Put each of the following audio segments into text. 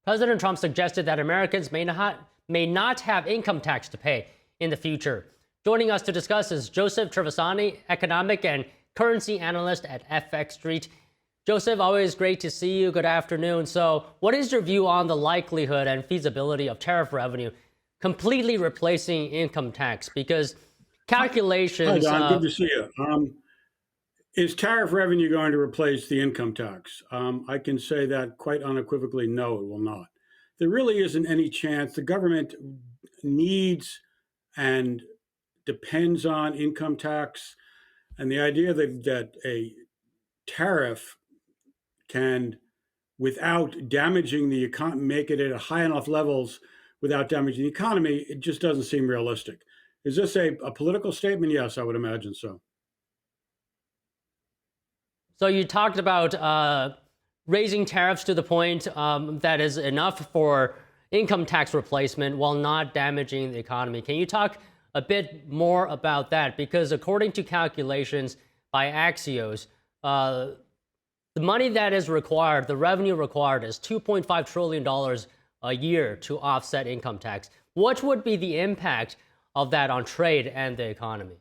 President Trump suggested that Americans may not have income tax to pay in the future. Joining us to discuss is Joseph Trevisani, economic and currency analyst at FX Street. Joseph, always great to see you. Good afternoon. So, what is your view on the likelihood and feasibility of tariff revenue completely replacing income tax? Because Hi, calculations, Don. Good to see you. Is tariff revenue going to replace the income tax? I can say that quite unequivocally, no, it will not. There really isn't any chance. The government needs and depends on income tax, and the idea that a tariff can, without damaging the economy, make it at high enough levels without damaging the economy, it just doesn't seem realistic. Is this a political statement? Yes, I would imagine so. so you talked about raising tariffs to the point that is enough for income tax replacement while not damaging the economy. Can you talk a bit more about that? Because according to calculations by Axios, the money that is required, the revenue required, is $2.5 trillion a year to offset income tax. What would be the impact of that on trade and the economy?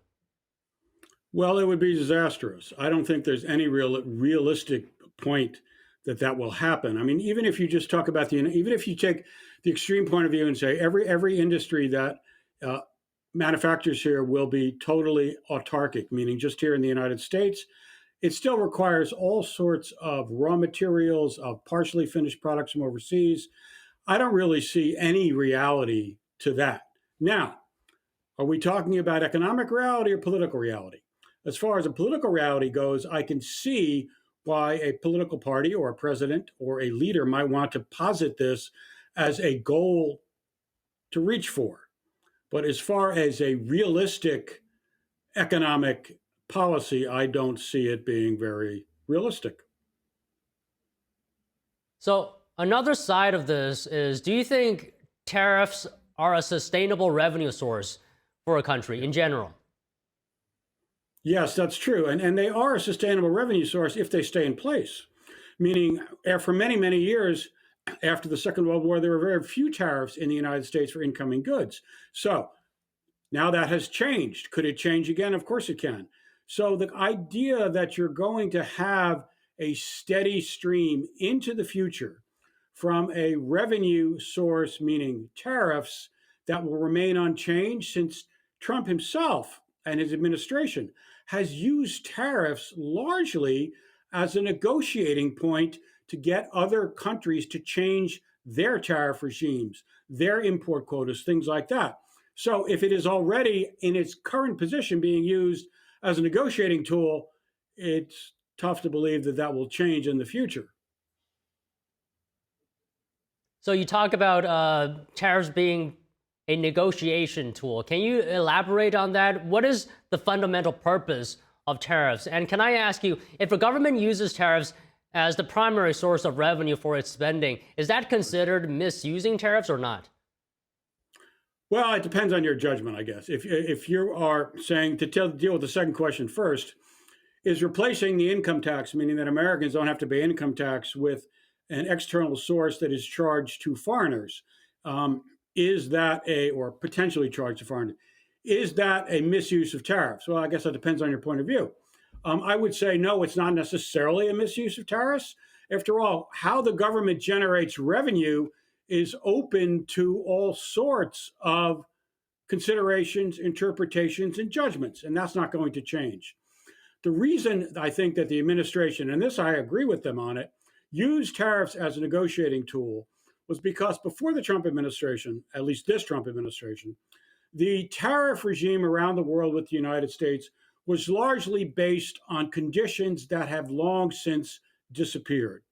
Well, it would be disastrous. I don't think there's any realistic point that will happen. I mean, even if you just talk about even if you take the extreme point of view and say every industry that uh, manufactures here will be totally autarkic, meaning just here in the United States, it still requires all sorts of raw materials, of partially finished products from overseas. I don't really see any reality to that. Now, are we talking about economic reality or political reality? As far as a political reality goes, I can see why a political party or a president or a leader might want to posit this as a goal to reach for. But as far as a realistic economic policy, I don't see it being very realistic. So, another side of this is, do you think tariffs are a sustainable revenue source for a country in general? Yes, that's true. And they are a sustainable revenue source if they stay in place. Meaning, for many, many years after the Second World War, there were very few tariffs in the United States for incoming goods. So now that has changed. Could it change again? Of course it can. So the idea that you're going to have a steady stream into the future from a revenue source, meaning tariffs, that will remain unchanged, since Trump himself and his administration has used tariffs largely as a negotiating point to get other countries to change their tariff regimes, their import quotas, things like that. So if it is already in its current position being used as a negotiating tool, it's tough to believe that will change in the future. So, you talk about tariffs being a negotiation tool. Can you elaborate on that? What is the fundamental purpose of tariffs? And can I ask you, if a government uses tariffs as the primary source of revenue for its spending, is that considered misusing tariffs or not? Well, it depends on your judgment, I guess. If you are saying deal with the second question first, is replacing the income tax, meaning that Americans don't have to pay income tax with an external source that is charged to foreigners, um, is that or potentially charged to foreigners, is that a misuse of tariffs? Well, I guess that depends on your point of view. I would say no, it's not necessarily a misuse of tariffs. After all, how the government generates revenue is open to all sorts of considerations, interpretations, and judgments, and that's not going to change. The reason I think that the administration, and this I agree with them on it, used tariffs as a negotiating tool was because before the Trump administration, at least this Trump administration, the tariff regime around the world with the United States was largely based on conditions that have long since disappeared.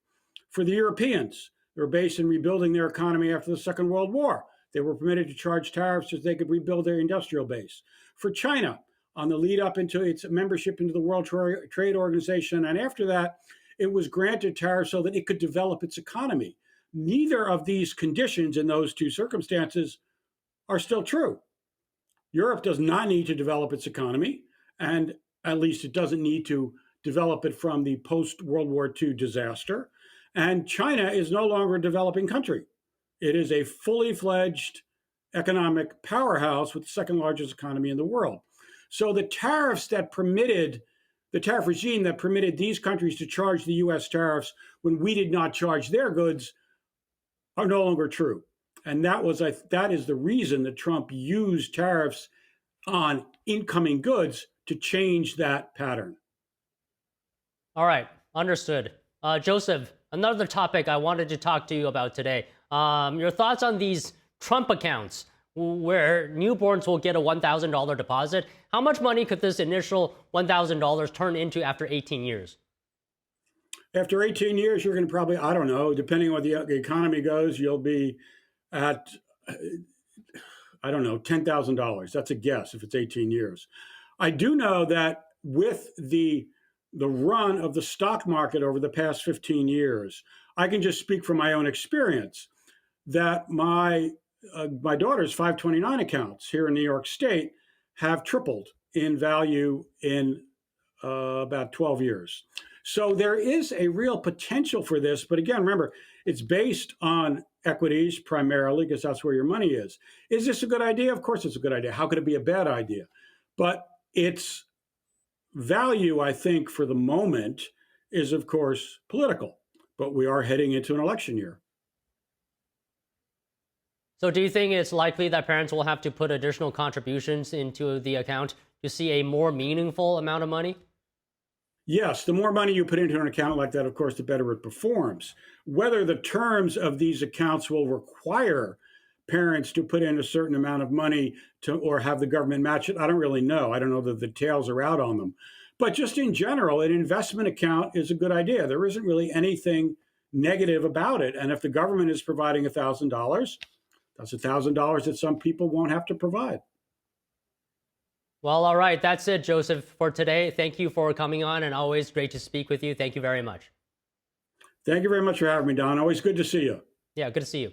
For the Europeans, they were based in rebuilding their economy after the Second World War. They were permitted to charge tariffs so they could rebuild their industrial base. For China, on the lead up into its membership into the World Trade Organization, and after that, it was granted tariffs so that it could develop its economy. Neither of these conditions in those two circumstances are still true. Europe does not need to develop its economy, and at least it doesn't need to develop it from the post World War II disaster. And China is no longer a developing country. It is a fully fledged economic powerhouse with the second largest economy in the world. So the tariff regime that permitted these countries to charge the US tariffs when we did not charge their goods are no longer true. And that is the reason that Trump used tariffs on incoming goods to change that pattern. All right, understood. Joseph, another topic I wanted to talk to you about today. Your thoughts on these Trump accounts where newborns will get a $1,000 deposit. How much money could this initial $1,000 turn into after 18 years? After 18 years, you're going to probably, I don't know, depending on what the economy goes, you'll be at, I don't know, $10,000. That's a guess if it's 18 years. I do know that with the run of the stock market over the past 15 years, I can just speak from my own experience that my daughter's 529 accounts here in New York State have tripled in value in about 12 years. So there is a real potential for this. But again, remember, it's based on equities primarily because that's where your money is. Is this a good idea? Of course it's a good idea. How could it be a bad idea? But its value, I think, for the moment is, of course, political. But we are heading into an election year. So do you think it's likely that parents will have to put additional contributions into the account to see a more meaningful amount of money? Yes, the more money you put into an account like that, of course, the better it performs. Whether the terms of these accounts will require parents to put in a certain amount of money or have the government match it, I don't really know. I don't know that the details are out on them. But just in general, an investment account is a good idea. There isn't really anything negative about it. And if the government is providing $1,000, that's $1,000 that some people won't have to provide. Well, all right. That's it, Joseph, for today. Thank you for coming on, and always great to speak with you. Thank you very much. Thank you very much for having me, Don. Always good to see you. Yeah, good to see you.